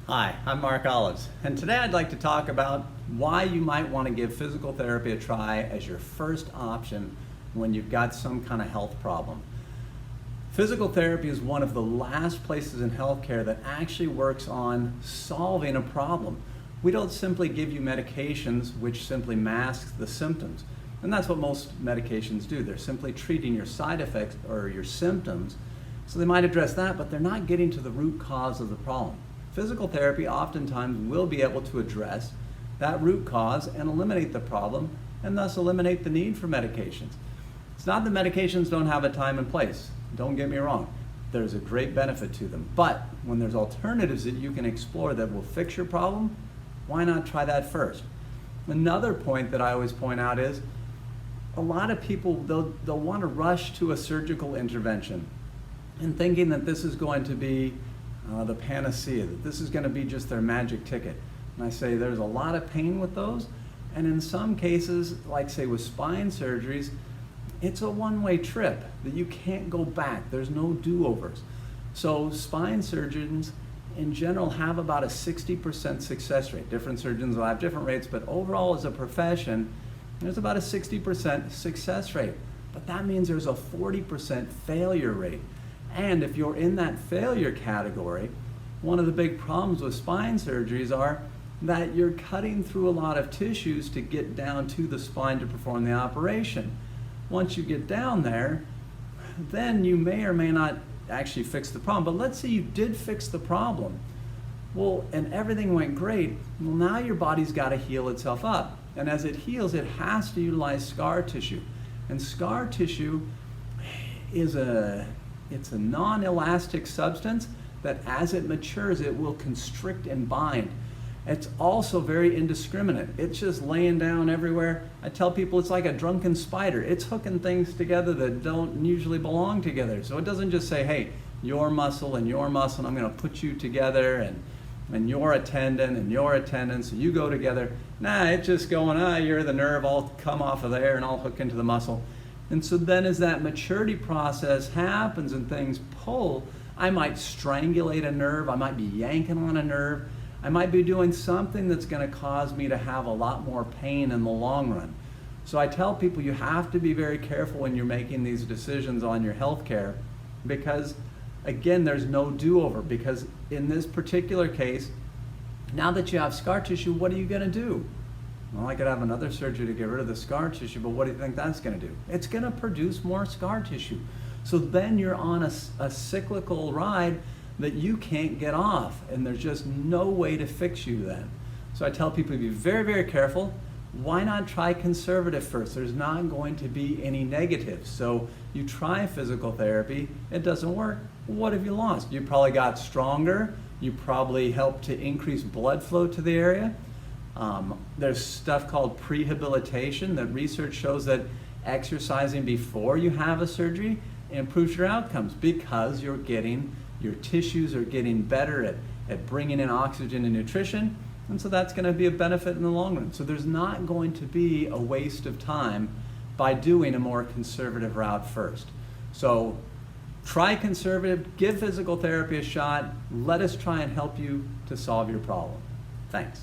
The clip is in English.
Hi, I'm Mark Olives, and today I'd like to talk about why you might want to give physical therapy a try as your first option when you've got some kind of health problem. Physical therapy is one of the last places in healthcare that actually works on solving a problem. We don't simply give you medications which simply mask the symptoms, and that's what most medications do. They're simply treating your side effects or your symptoms, so they might address that, but they're not getting to the root cause of the problem. Physical therapy oftentimes will be able to address that root cause and eliminate the problem, and thus eliminate the need for medications. It's not that medications don't have a time and place. Don't get me wrong. There's a great benefit to them. But when there's alternatives that you can explore that will fix your problem, why not try that first? Another point that I always point out is a lot of people, they'll want to rush to a surgical intervention and thinking that this is going to be the panacea, that this is going to be just their magic ticket. And I say there's a lot of pain with those, and in some cases, like say with spine surgeries, it's a one-way trip that you can't go back. There's no do-overs. So spine surgeons in general have about a 60% success rate. Different surgeons will have different rates, but overall as a profession, there's about a 60% success rate. But that means there's a 40% failure rate. And if you're in that failure category, one of the big problems with spine surgeries are that you're cutting through a lot of tissues to get down to the spine to perform the operation. Once you get down there, then you may or may not actually fix the problem. But let's say you did fix the problem. Well, and everything went great. Well, now your body's got to heal itself up. And as it heals, it has to utilize scar tissue. And scar tissue is it's a non-elastic substance that as it matures, it will constrict and bind. It's also very indiscriminate. It's just laying down everywhere. I tell people it's like a drunken spider. It's hooking things together that don't usually belong together. So it doesn't just say, hey, your muscle and your muscle, I'm gonna put you together, and you're a tendon and you're a tendon, so you go together. Nah, it's just going, you're the nerve, I'll come off of there and I'll hook into the muscle. And so then as that maturity process happens and things pull, I might strangulate a nerve, I might be yanking on a nerve, I might be doing something that's going to cause me to have a lot more pain in the long run. So I tell people you have to be very careful when you're making these decisions on your health care, because again, there's no do-over, because in this particular case, now that you have scar tissue, what are you going to do? Well, I could have another surgery to get rid of the scar tissue, but what do you think that's going to do? It's going to produce more scar tissue. So then you're on a cyclical ride that you can't get off, and there's just no way to fix you then. So I tell people to be very, very careful. Why not try conservative first? There's not going to be any negatives. So you try physical therapy, it doesn't work. What have you lost? You probably got stronger. You probably helped to increase blood flow to the area. There's stuff called prehabilitation that research shows that exercising before you have a surgery improves your outcomes because your tissues are getting better at bringing in oxygen and nutrition, and so that's going to be a benefit in the long run. So there's not going to be a waste of time by doing a more conservative route first. So try conservative, give physical therapy a shot, let us try and help you to solve your problem. Thanks.